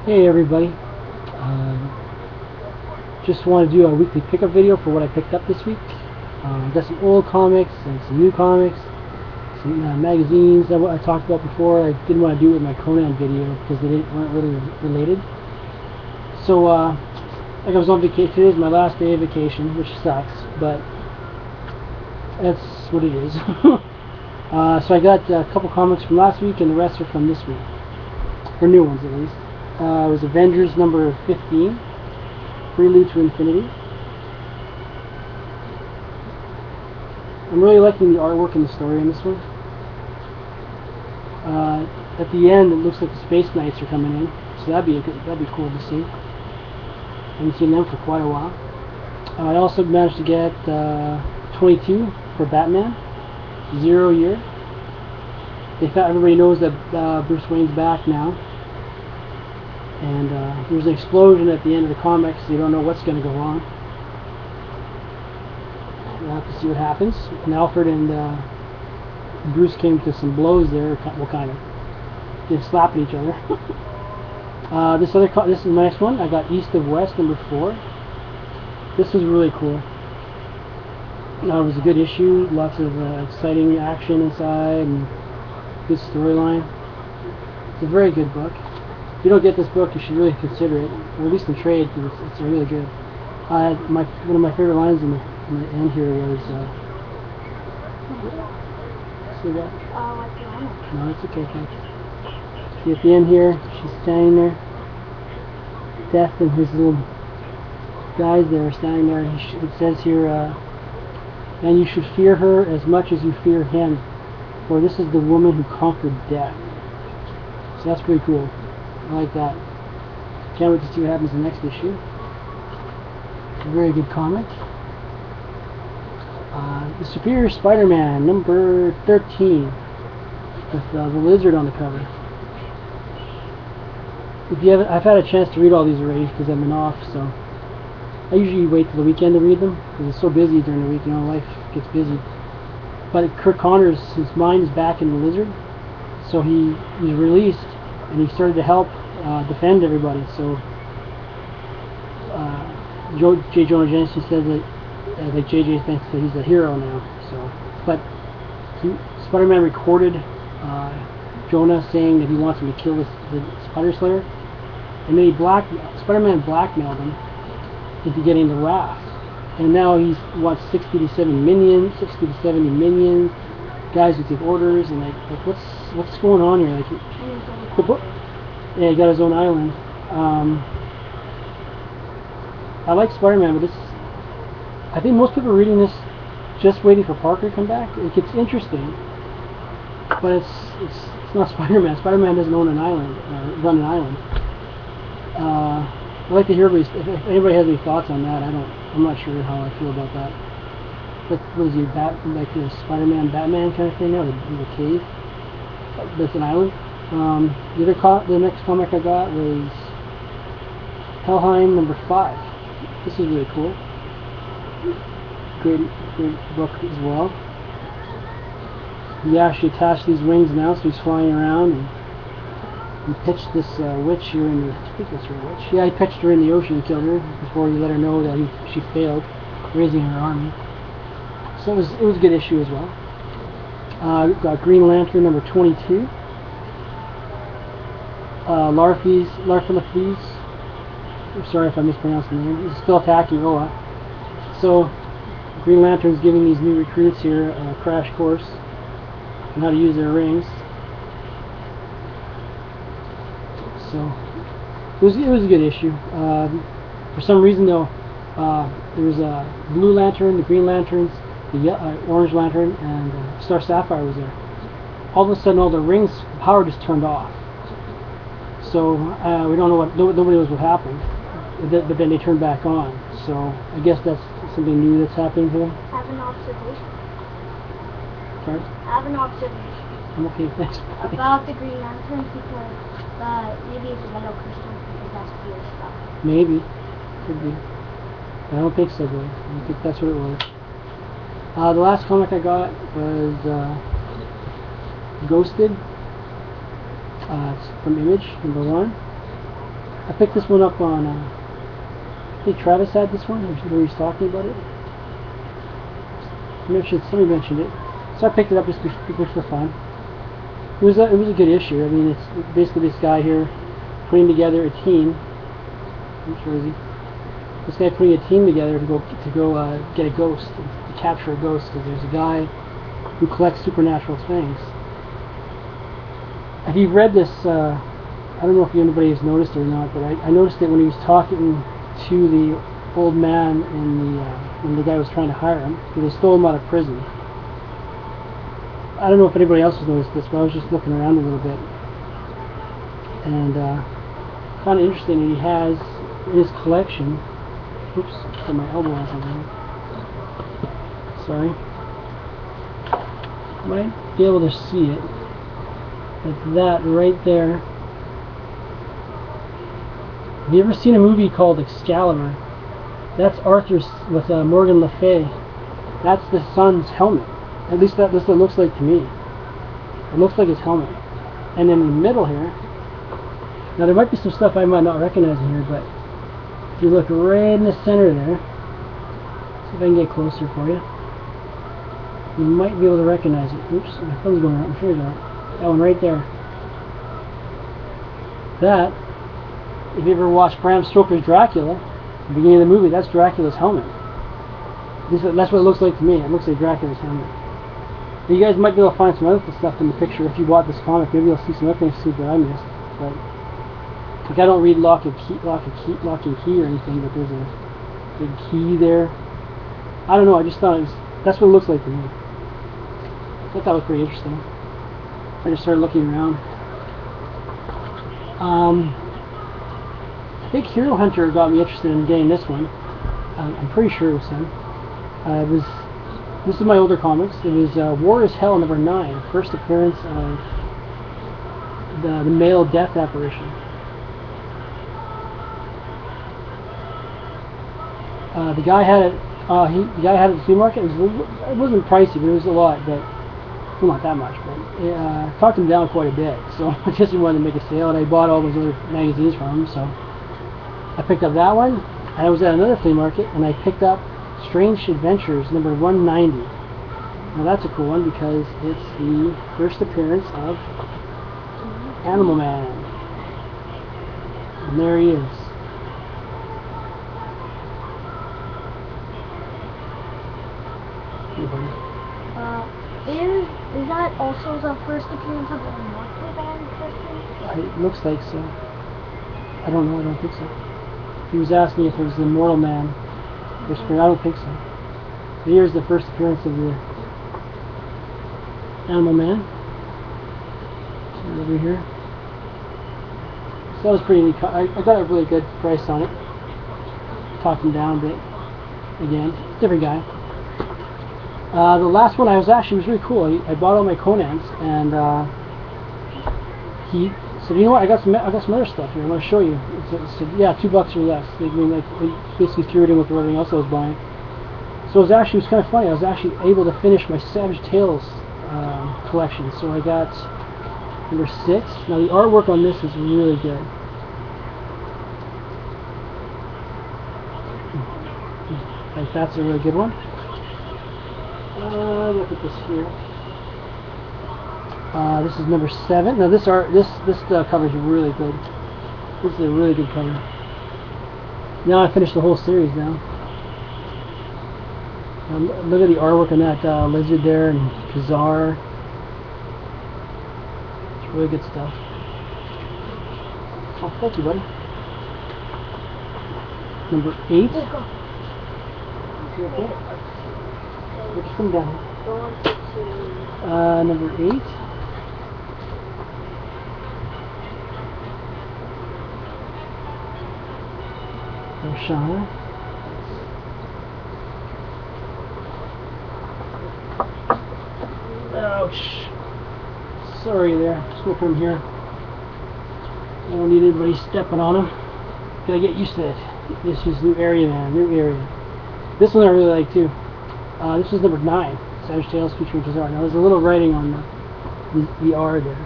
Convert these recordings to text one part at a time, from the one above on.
Hey everybody, just want to do a weekly pickup video for what I picked up this week. Got some old comics and some new comics, some magazines that I talked about before. I didn't want to do it with my Conan video because they weren't really related. So like I was on vacation. Today is my last day of vacation, which sucks, but that's what it is. So I got a couple comics from last week and the rest are from this week, or new ones at least. It was Avengers number 15, Prelude to Infinity. I'm really liking the artwork and the story in this one. At the end, it looks like the Space Knights are coming in, so that'd be cool to see. I haven't seen them for quite a while. I also managed to get 22 for Batman, 0 year. Everybody knows that Bruce Wayne's back now. And there's an explosion at the end of the comics, so you don't know what's going to go on. We'll have to see what happens. And Alfred and Bruce came to some blows there, well, kind of. They're slapping each other. This is my next one. I got East of West number 4. This was really cool. It was a good issue, lots of exciting action inside, and good storyline. It's a very good book. If you don't get this book, you should really consider it, or at least in trade, because it's really good. One of my favorite lines in the end here was, see that? No, it's okay, thanks. See at the end here, she's standing there, Death and his little guys there are standing there. It says here, and you should fear her as much as you fear him, for this is the woman who conquered death. So that's pretty cool. I like that. Can't wait to see what happens in the next issue. It's a very good comic. The Superior Spider-Man, number 13, with the lizard on the cover. If you haven't, I've had a chance to read all these already because I've been off, so I usually wait till the weekend to read them because it's so busy during the week. You know, life gets busy. But Kirk Connors, his mind is back in the lizard, so he's released. And he started to help defend everybody. So J. Jonah Jameson said that like JJ thinks that he's a hero now. So, but Spider-Man recorded Jonah saying that he wants him to kill the Spider Slayer, and then Spider-Man blackmailed him into getting the raft. And now he wants 60 to 70 minions, guys who take orders, and like what's going on here? Like the book, yeah, he got his own island. I like Spider-Man, but I think most people are reading this just waiting for Parker to come back. It gets interesting, but it's not Spider-Man. Spider-Man doesn't own an island, run an island. I'd like to hear if anybody has any thoughts on that. I'm not sure how I feel about that. What is he, like the Spider-Man Batman kind of thing now, the cave that's an island. The next comic I got was Helheim number 5. This is really cool. Great book as well. He actually attached these wings now, so he's flying around, and he pitched this witch here in the, I think that's her witch. Yeah, he pitched her in the ocean and killed her before he let her know that she failed raising her army. So it was a good issue as well. We've got Green Lantern number 22. Larfleeze. I'm sorry if I mispronounced the name. He's still attacking Oa. So Green Lantern's giving these new recruits here a crash course on how to use their rings. So it was a good issue. For some reason though, there was a Blue Lantern, the Green Lanterns, the Orange Lantern, and Star Sapphire was there. All of a sudden, all the rings' power just turned off. So we don't know what. Nobody knows what happened. But then they turned back on. So I guess that's something new that's happening to them. I have an observation. Sorry? I have an observation. I'm okay, thanks. About the Green Lantern, because maybe it's a yellow crystal because that's weird stuff. Maybe. Could be. I don't think so, though. I think that's what it was. The last comic I got was Ghosted. It's from Image, number 1. I picked this one up on, I think Travis had this one, where he was talking about it. Somebody mentioned it. So I picked it up just for fun. It was a good issue. I mean, it's basically this guy here putting together a team. Where is he? This guy putting a team together to go get a ghost, to capture a ghost, because there's a guy who collects supernatural things. If you've read this, I don't know if anybody has noticed it or not, but I noticed it when he was talking to the old man when the guy was trying to hire him, because they stole him out of prison. I don't know if anybody else has noticed this, but I was just looking around a little bit, and kind of interesting that he has in his collection. Oops, got my elbow on something. Sorry. You might be able to see it. It's that right there. Have you ever seen a movie called Excalibur? That's Arthur's with Morgan Le Fay. That's the son's helmet. At least that's what it looks like to me. It looks like his helmet. And then in the middle here, now there might be some stuff I might not recognize in here, but if you look right in the center there, see if I can get closer for you, you might be able to recognize it. Oops, my phone's going out, my fingers are out. That one right there. That, if you ever watched Bram Stoker's Dracula, at the beginning of the movie, that's Dracula's helmet. That's what it looks like to me. It looks like Dracula's helmet. You guys might be able to find some other stuff in the picture if you bought this comic. Maybe you'll see some other things that I missed. But like, I don't read Lock and Key or anything, but there's a big key there. I don't know. I just thought that's what it looks like to me. I thought that was pretty interesting. I just started looking around. I think Hero Hunter got me interested in getting this one. I'm pretty sure it was him. This is my older comics. It was War is Hell #9, first appearance of the male death apparition. The guy had it. The guy had it at the flea market. It wasn't pricey, but it was a lot. But well, not that much. But it talked him down quite a bit. So I guess he wanted to make a sale, and I bought all those other magazines from him. So I picked up that one. And I was at another flea market, and I picked up Strange Adventures #190. Now that's a cool one because it's the first appearance of Animal Man. And there he is. Is that also the first appearance of the Immortal Band person? It looks like so. I don't know, I don't think so. He was asking if it was the Immortal Man. I don't think so. Here's the first appearance of the Animal Man. Over here. So that was pretty neat. I got a really good price on it. Talked him down a bit. Again, different guy. The last one was really cool. I bought all my Conans, and he said, "You know what? I got some other stuff here. I'm going to show you." Said, "Yeah, $2 or less." I mean, like, they basically threw it in with everything else I was buying. So it was kind of funny. I was actually able to finish my Savage Tales collection. So I got #6. Now the artwork on this is really good. Like, that's a really good one. Look at this here. This is #7. Now this cover is really good. This is a really good cover. Now I finished the whole series now. Look at the artwork on that lizard there and Kazar. It's really good stuff. Oh, thank you, buddy. #8. You okay? We're just coming down. #8. Shana. Ouch. Sorry there. Just go from here. I don't need anybody stepping on them. Gotta get used to it. This is new area, man. New area. This one I really like too. This is #9. Savage Tales featuring Kazar. Now there's a little writing on the R there,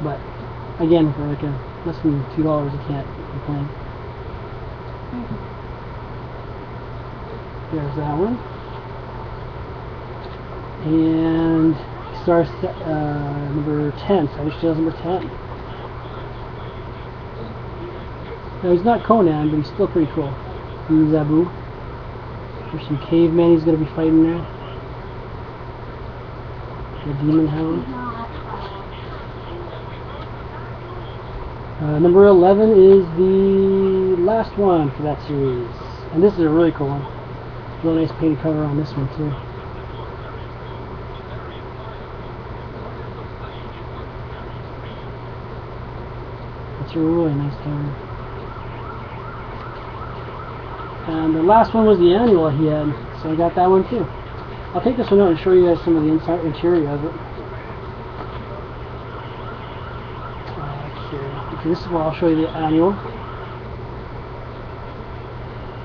but again, for like a Less than $2, you can't complain. There's that one. And Star number 10, Savage Tales number 10. Now he's not Conan, but he's still pretty cool. He's Zabu. There's some cavemen he's going to be fighting there. The demon hound. Number 11 is the last one for that series. And this is a really cool one. Really nice painted cover on this one too. It's a really nice cover. And the last one was the annual he had, so I got that one too. I'll take this one out and show you guys some of the inside interior of it. Okay, this is where I'll show you the annual.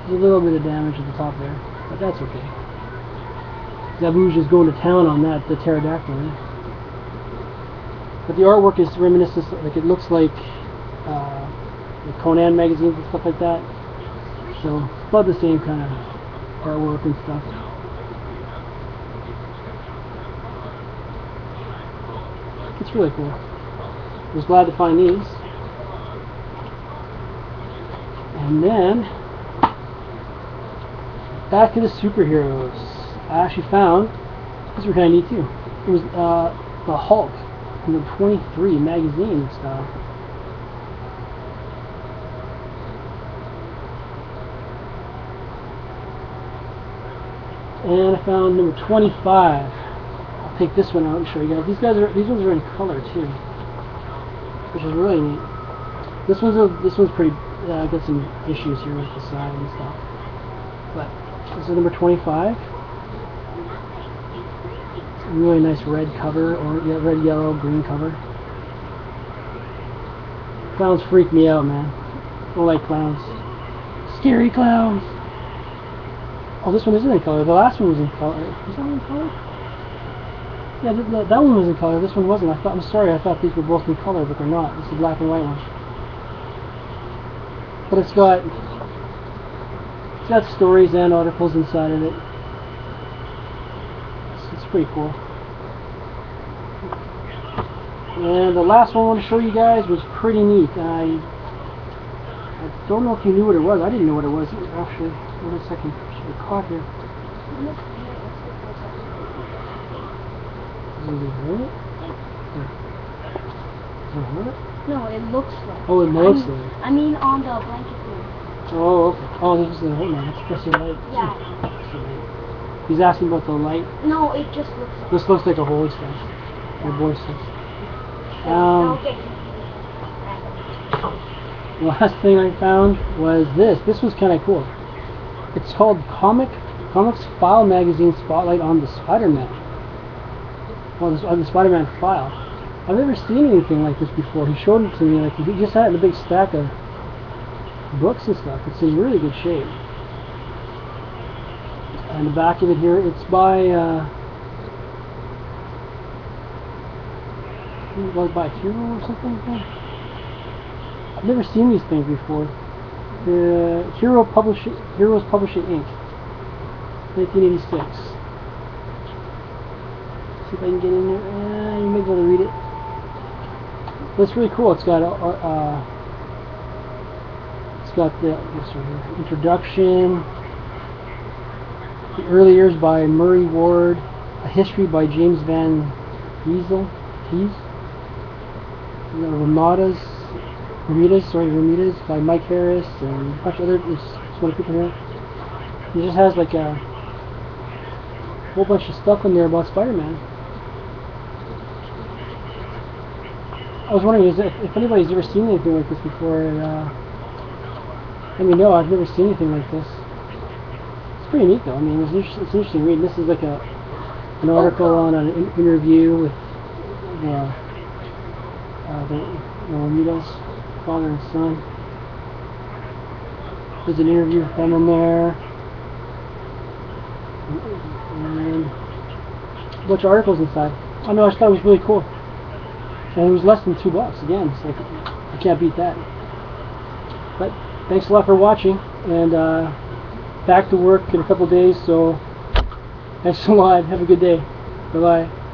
There's a little bit of damage at the top there, but that's okay. Zabu's just going to town on that, the pterodactyl. Right? But the artwork is reminiscent, like it looks like the Conan magazines and stuff like that. So it's about the same kind of artwork and stuff. It's really cool. I was glad to find these. And then back to the superheroes. I actually found these were kind of neat too. It was the Hulk number 23 magazine style. And I found number 25. I'll take this one out and show you guys. These ones are in color too, which is really neat. This one's pretty. Got some issues here with the side and stuff. But this is number 25. It's a really nice red cover, or yeah, red, yellow, green cover. Clowns freak me out, man. I don't like clowns. Scary clowns. Oh, this one isn't in color. The last one was in color. Was that one in color? Yeah, that one was in color. This one wasn't. I'm sorry. I thought these were both in color, but they're not. It's the black and white one. But it's got stories and articles inside of it. It's pretty cool. And the last one I want to show you guys was pretty neat. I don't know if you knew what it was. I didn't know what it was actually. Wait a second. Should have caught here. Does it hurt it? Does it hurt it? No, it looks like. Oh, it looks like. I mean on the blanket thing. Oh, okay. Oh, this is the hold on. Let's press the light. Yeah. He's asking about the light. No, it just looks like. This looks like a holy stuff. Or boy stuff. Okay. The last thing I found was this. This was kind of cool. It's called Comics File Magazine Spotlight on the Spiderman. Well, on the Spiderman file. I've never seen anything like this before. He showed it to me. Like he just had a big stack of books and stuff. It's in really good shape. And the back of it here, it's by it was by Hero or something like that. I've never seen these things before. Heroes Publishing Inc. 1986. See if I can get in there. You may be able to read it. But it's really cool. It's got the introduction, the early years by Murray Ward, a history by James Van Teese, Ramirez by Mike Harris, and a bunch of other people here. He just has like a whole bunch of stuff in there about Spider-Man. I was wondering if anybody's ever seen anything like this before, and let me know. I've never seen anything like this. It's pretty neat though. I mean, it's interesting reading. This is like an article on an interview with the Ramirez, father and son. There's an interview with them in there. And a bunch of articles inside. I know, I just thought it was really cool. And it was less than $2. Again, it's like, I can't beat that. But thanks a lot for watching, and back to work in a couple days, so thanks a lot. Have a good day. Bye-bye.